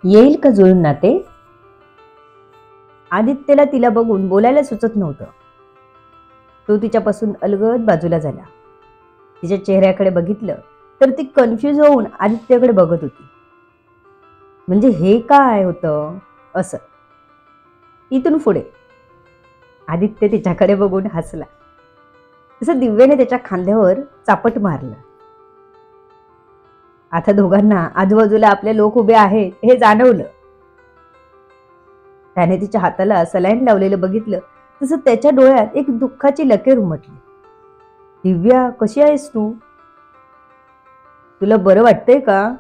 येईल का जुळून नाते? आदित्यला तिला बघून बोलायला सुचत नव्हतं. तो तिच्यापासून अलगद बाजूला झाला. तिच्या चेहऱ्याकडे बघितलं तर ती कन्फ्यूज होऊन आदित्यकडे बघत होती. म्हणजे हे काय होतं असं. इथून पुढे आदित्य तिच्याकडे बघून हसला. तसं दिव्याने त्याच्या खांद्यावर चापट मारलं. आता दोघांना आजूबाजूला आपले लोक उभे आहेत हे जाणवलं. त्याने तिच्या हाताला सलाईन लावलेलं बघितलं तसं त्याच्या डोळ्यात एक दुःखाची लकीर उमटली. दिव्या, कशी आहेस तू? तुला बरं वाटतंय का?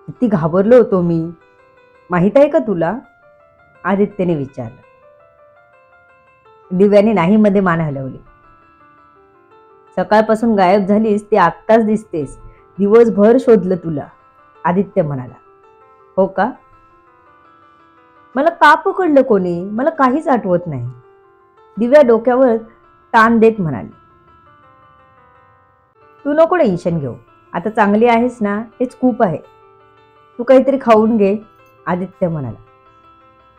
किती घाबरलो होतो मी, माहित आहे का तुला? आदित्यने विचारलं. दिव्याने नाही मध्ये मान हलवली. सकाळपासून गायब झालीस ते आत्ताच दिसतेस. दिवसभर शोधलं तुला, आदित्य म्हणाला. हो का? मला का पकडलं कोणी? मला काहीच आठवत नाही. दिव्या डोक्यावर ताण देत म्हणाली. तू नको टेन्शन घेऊ. आता चांगली आहेस ना, हेच खूप आहे. तू काहीतरी खाऊन घे, आदित्य म्हणाला.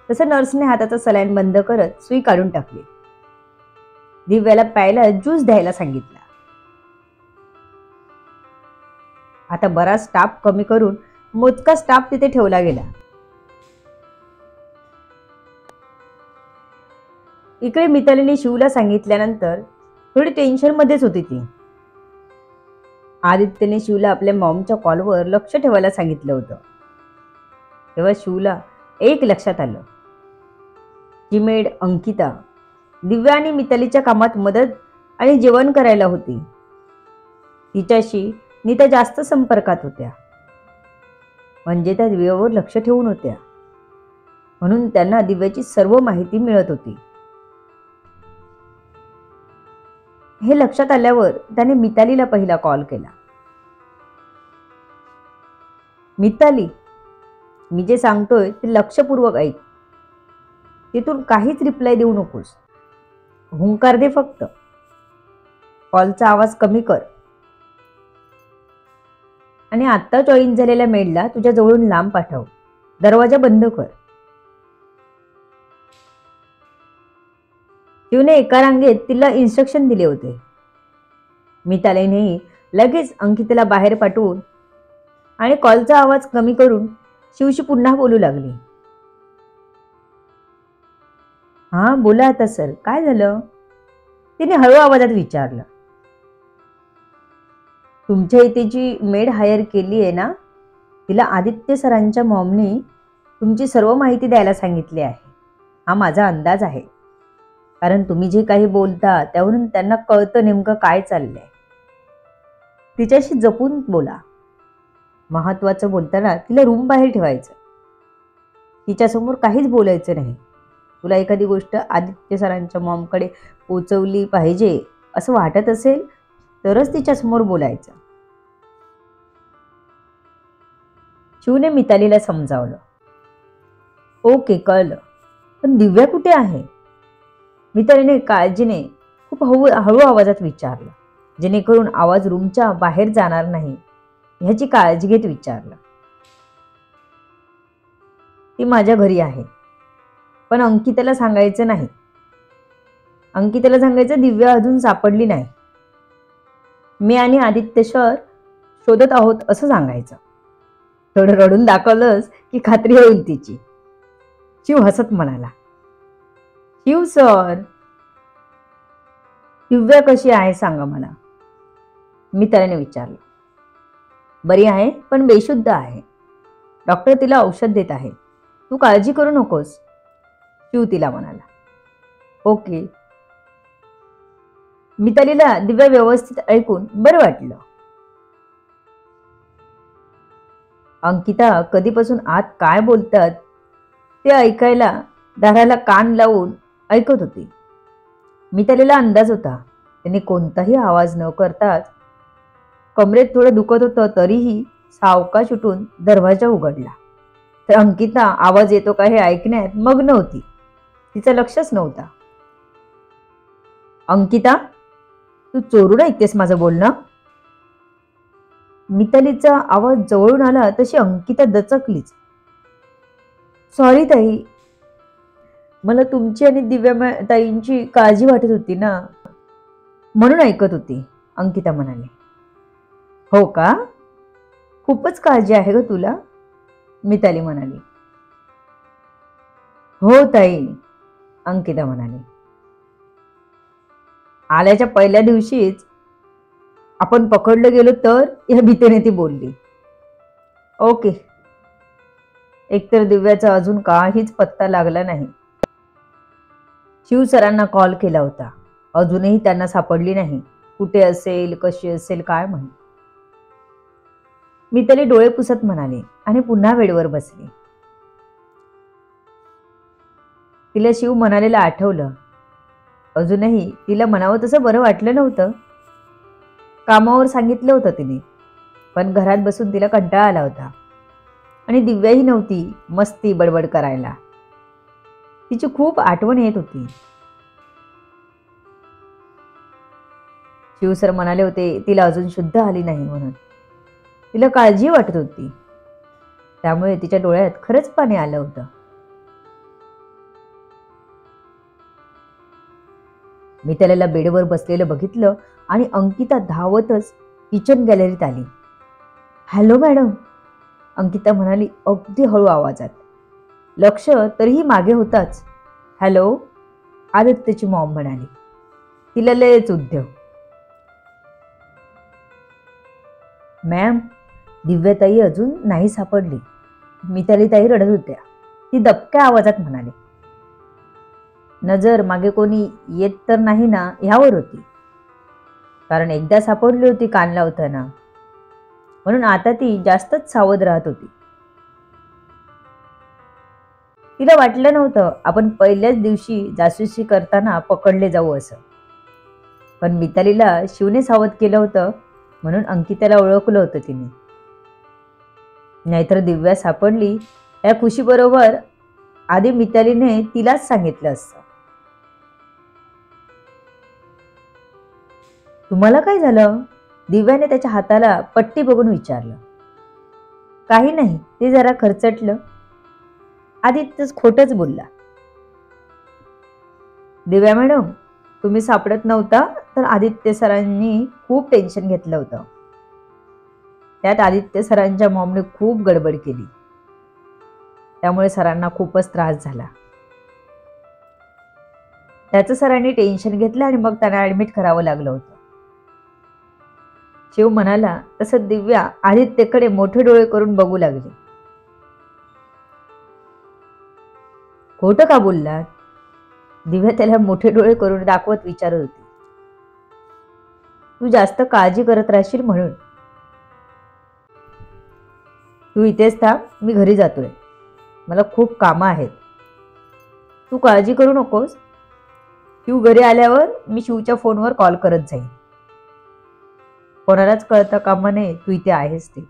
तसं नर्सने हाताचा सलाईन बंद करत सुई काढून टाकली. दिव्याला प्यायला ज्यूस द्यायला सांगितला. आता बराच स्टाफ कमी करून मोजका स्टाफ तिथे ठेवला गेला. इकडे मितालीने शिवला सांगितल्यानंतर थोडी टेन्शन मध्येच होती ती. आदित्यने शिवला आपल्या मॉमच्या कॉलवर लक्ष ठेवायला सांगितलं होतं. तेव्हा शिवला एक लक्षात आलं. जी मेड अंकिता दिव्या आणि मितालीच्या कामात मदत आणि जेवण करायला होती. तिच्याशी नीता जास्त संपर्कात होत्या. म्हणजे त्या दिव्यावर लक्ष ठेवून होत्या. म्हणून त्यांना दिव्याची सर्व माहिती मिळत होती. हे लक्षात आल्यावर त्याने मितालीला पहिला कॉल केला. मिताली, मी जे सांगतोय ते लक्षपूर्वक ऐक. तिथून काहीच रिप्लाय देऊ नकोस. हुंकार दे फक्त. कॉलचा आवाज कमी कर. आणि आत्ता जॉईन झालेल्या मेडला तुझ्या जवळून लांब पाठव. दरवाजा बंद कर. शिवने एका रांगेत तिला इन्स्ट्रक्शन दिले होते. मितालीनेही लगेच अंकितेला बाहेर पाठवून आणि कॉलचा आवाज कमी करून शिवशी पुन्हा बोलू लागली. हा बोला आता सर, काय झालं? तिने हळू आवाजात विचारलं. तुमच्या इथे जी मेड हायर केली आहे ना, तिला आदित्य सरांच्या मॉमने तुमची सर्व माहिती द्यायला सांगितली आहे. हा माझा अंदाज आहे. कारण तुम्ही जे काही बोलता त्यावरून त्यांना कळतं नेमकं काय चाललंय. तिच्याशी जपून बोला. महत्वाचं बोलताना तिला रूम बाहेर ठेवायचं. तिच्यासमोर काहीच बोलायचं नाही. तुला एखादी गोष्ट आदित्य सरांच्या मॉमकडे पोचवली पाहिजे असं वाटत असेल तरच तिच्यासमोर बोलायचं. शिवने मितालीला समजावलं. ओके, कळलं. पण दिव्या कुठे आहे? मितालीने काळजीने खूप हळू आवाजात विचारलं. जेणेकरून आवाज रूमच्या बाहेर जाणार नाही ह्याची काळजी घेत विचारलं. ती माझ्या घरी आहे. पण अंकिताला सांगायचं नाही. अंकिताला सांगायचं दिव्या अजून सापडली नाही. मी आणि आदित्य सर शोधत आहोत असं सांगायचं. थोडं रडून दाखवलंस की खात्री होईल तिची. शिव हसत म्हणाला. शिव सर, दिव्या कशी आहे सांगा मला, मितालीने विचारलं. बरी आहे पण बेशुद्ध आहे. डॉक्टर तिला औषध देत आहे. तू काळजी करू नकोस, शिव तिला म्हणाला. ओके. मितालीला दिव्या व्यवस्थित ऐकून बरं वाटलं. अंकिता कधीपासून आत काय बोलतात ते ऐकायला दाराला कान लावून ऐकत होती. मितालीला अंदाज होता. त्याने कोणताही आवाज न करताच कमरेत थोडं दुखत होतं तरीही सावकाश उठून दरवाजा उघडला. तर अंकिता आवाज येतो का हे ऐकण्यात मग्न होती. तिचं लक्षच नव्हता. अंकिता, तू चोरून ऐकतेस माझं बोलणं? मितालीचा आवाज जवळून आला तशी अंकिता दचकलीच. सॉरी ताई, मला तुमची आणि दिव्या ताईंची काळजी वाटत होती ना, म्हणून ऐकत होती, अंकिता म्हणाली. हो का? खूपच काळजी आहे ग तुला, मिताली म्हणाली. हो ताई, अंकिता म्हणाली. आल्याच्या पहिल्या दिवशीच आपण पकडलं गेलो तर, या भीतीने ती बोलली. ओके. एकतर दिव्याचा अजून काहीच पत्ता लागला नाही. शिवसरांना कॉल केला होता, अजूनही त्यांना सापडली नाही. कुठे असेल, कशी असेल, काय माहित. मिताली डोळे पुसत म्हणाली आणि पुन्हा बेडवर बसली. तिला शिव म्हणालेलं आठवलं. अजूनही तिला म्हणावं तसं बरं वाटलं नव्हतं. कामावर सांगितलं होतं तिने, पण घरात बसून तिला कंटाळा आला होता आणि दिव्याही नव्हती मस्ती बडबड करायला. तिची खूप आठवण येत होती. शिवसर म्हणाले होते तिला अजून शुद्ध आली नाही म्हणून. तिला काळजी वाटत होती, त्यामुळे तिच्या डोळ्यात खरंच पाणी आलं होतं. मी त्याला बेडवर बसलेलं बघितलं आणि अंकिता धावतच किचन गॅलरीत आली. हॅलो मॅडम, अंकिता म्हणाली अगदी हळू आवाजात. लक्ष तरीही मागे होताच. हॅलो, आदित्यची मॉम म्हणाली. तिला लयच उद्योग. मॅम, दिव्याताई अजून नाही सापडली, मिताली ताई रडत होत्या, ती दबक्या आवाजात म्हणाली. नजर मागे कोणी येत तर नाही ना ह्यावर होती, कारण एकदा सापडली होती कान लावताना, म्हणून आता ती जास्तच सावध राहत होती. तिला वाटलं नव्हतं आपण पहिल्याच दिवशी जासूसी करताना पकडले जाऊ असं, पण मितालीला शिवने सावध केलं होतं म्हणून अंकिताला ओळखलं होतं तिने. नाहीतर दिव्या सापडली या खुशीबरोबर आधी मितालीने तिलाच सांगितलं असतं. तुम्हाला काय झालं? दिव्याने त्याच्या हाताला पट्टी बघून विचारलं. काही नाही, ते जरा खरचटलं. आदित्यच खोटच बोलला. दिव्या मॅडम, तुम्ही सापडत नव्हता तर आदित्य सरांनी खूप टेन्शन घेतलं होतं. त्यात आदित्य सरांच्या मॉमने खूप गडबड केली, त्यामुळे सरांना खूपच त्रास झाला. त्याचं सरांनी टेन्शन घेतलं आणि मग त्यांना ऍडमिट करावं लागलं होतं. शिव म्हणाला तसं दिव्या आदित्यकडे मोठे डोळे करून बघू लागली. खोटं का बोललात? दिव्या त्याला मोठे डोळे करून दाखवत विचारत होती. तू जास्त काळजी करत राहशील म्हणून. तू इथेच थांब, मी घरी जातोय, मला खूप कामं आहेत. तू काळजी करू नकोस. शिव घरी आल्यावर मी शिवच्या फोनवर कॉल करत जाईन. कोणालाच कळता कामा नये तू इथे आहेस ते.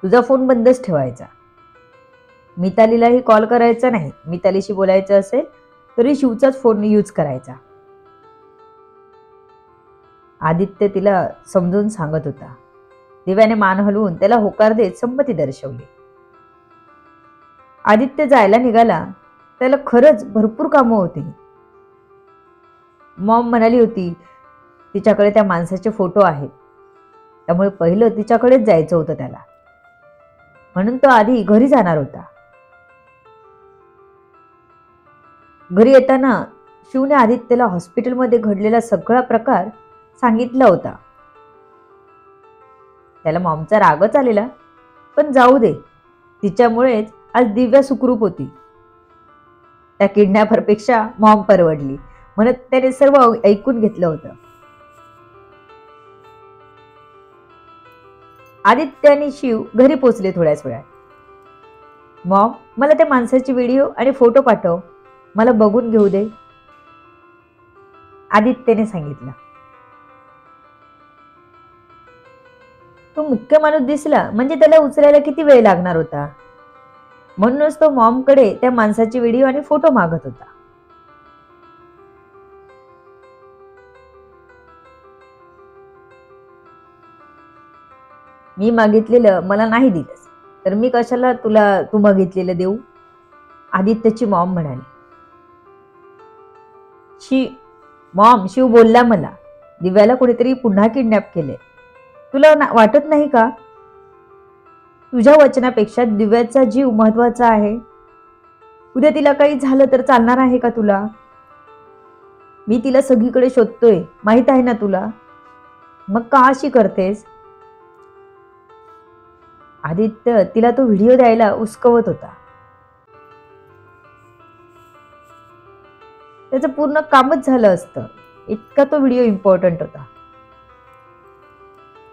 तुझा फोन बंदच ठेवायचा. मितालीलाही कॉल करायचा नाही. मितालीशी बोलायचं असेल तरी शिवचाच फोन यूज करायचा. आदित्य तिला समजून सांगत होता. दिव्याने मान हलवून त्याला होकार देत संमती दर्शवली. आदित्य जायला निघाला. त्याला खरंच भरपूर कामं होती. मॉम म्हणाली होती तिच्याकडे त्या माणसाचे फोटो आहेत, त्यामुळे पहिलं तिच्याकडेच जायचं होतं त्याला, म्हणून तो आधी घरी जाणार होता. घरी येताना शिवने आदित्यला हॉस्पिटलमध्ये घडलेला सगळा प्रकार सांगितला होता. त्याला मॉमचा रागच आलेला, पण जाऊ दे, तिच्यामुळेच आज दिव्या सुखरूप होती. त्या किडनॅपरपेक्षा मॉम परवडली म्हणत त्याने सर्व ऐकून घेतलं होतं. आदित्य आणि शिव घरी पोचले थोड्याच वेळात. मॉम, मला त्या माणसाची व्हिडिओ आणि फोटो पाठव, मला बघून घेऊ दे, आदित्यने सांगितलं. तो मुख्य माणूस दिसला म्हणजे त्याला उचलायला किती वेळ लागणार होता, म्हणूनच तो मॉमकडे त्या माणसाची व्हिडिओ आणि फोटो मागत होता. मी मागितलेलं मला नाही दिलंस, तर मी कशाला तुला तू मागितलेलं देऊ? आदित्यची मॉम म्हणाली. शिव बोलला मला, दिव्याला कोणीतरी पुन्हा किडनॅप केले. तुला वाटत नाही का? तुझ्या वचनापेक्षा दिव्याचा जीव महत्वाचा आहे. उद्या तिला काही झालं तर चालणार आहे का तुला? मी तिला सगळीकडे शोधतोय, माहित आहे ना तुला. मग का अशी करतेस? आदित्य तिला तो व्हिडिओ द्यायला उस्कवत होता. त्याचं पूर्ण कामच झालं असतं, इतका तो व्हिडिओ इम्पॉर्टंट होता.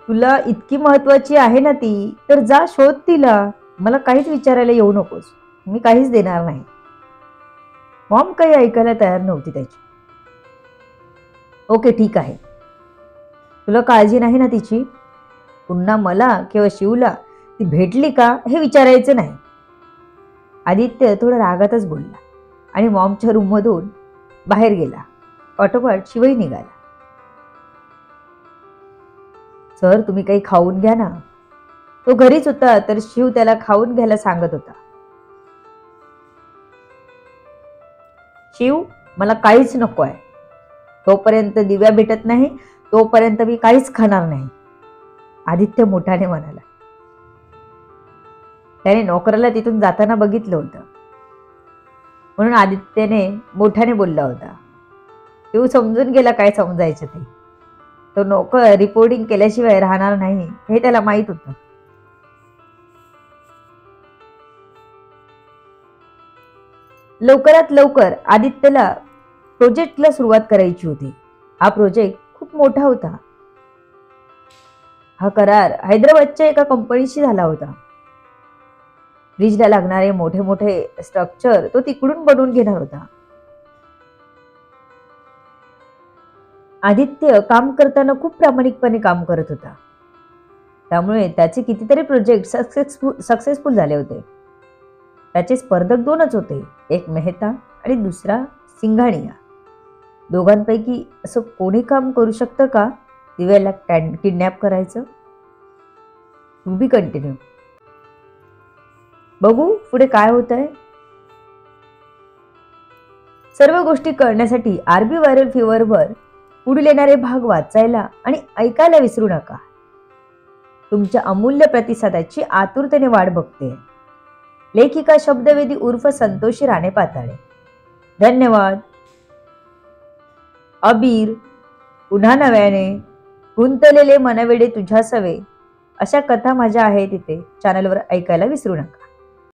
तुला इतकी महत्वाची आहे ना ती, तर जा शोध तिला. मला काहीच विचारायला येऊ नकोस, मी काहीच देणार नाही. मॉम काही ऐकायला तयार नव्हती त्याची. ओके ठीक आहे, तुला काळजी नाही ना तिची? पुन्हा मला किंवा शिवला ती भेटली का हे विचारायचं नाही. आदित्य थोडा रागातच बोलला आणि मॉमच्या रूममधून बाहेर गेला. ऑटोपाट शिवही निघाला. सर तुम्ही काही खाऊन घ्या ना. तो घरीच होता तर शिव त्याला खाऊन घ्यायला सांगत होता. शिव मला काहीच नको आहे. तोपर्यंत दिव्या भेटत नाही तोपर्यंत मी काहीच खाणार नाही, आदित्य मोठ्याने म्हणाला. त्याने नोकराला तिथून जाताना बघितलं होतं म्हणून आदित्यने मोठ्याने बोलला होता. शिव समजून गेला काय समजायचं ते. तो नोकर रिपोर्टिंग केल्याशिवाय राहणार नाही हे त्याला माहित होतं. लवकरात लवकर आदित्यला प्रोजेक्टला सुरुवात करायची होती. हा प्रोजेक्ट खूप मोठा होता. हा करार हैदराबादच्या एका कंपनीशी झाला होता. ब्रिजला लागणारे मोठे मोठे स्ट्रक्चर तो तिकडून बनवून घेणार होता. आदित्य काम करताना खूप प्रामाणिकपणे काम करत होता. त्यामुळे त्याचे कितीतरी प्रोजेक्ट सक्सेसफुल झाले होते. त्याचे स्पर्धक दोनच होते, एक मेहता आणि दुसरा सिंघानिया. दोघांपैकी असं कोणी काम करू शकतं का दिव्याला किडनॅप करायचं? To be continue. बघू पुढे काय होतंय. सर्व गोष्टी कळण्यासाठी आरबी व्हायरल फीवरवर पुढील येणारे भाग वाचायला आणि ऐकायला विसरू नका. तुमच्या अमूल्य प्रतिसादाची आतुरतेने वाट बघते. लेखिका शब्दवेदी उर्फ संतोषी राणे पाताळे. धन्यवाद. अबीर, पुन्हा नव्याने, गुंतलेले मनवेडे तुझ्या सवे अशा कथा माझ्या आहेत इथे चॅनलवर ऐकायला विसरू नका.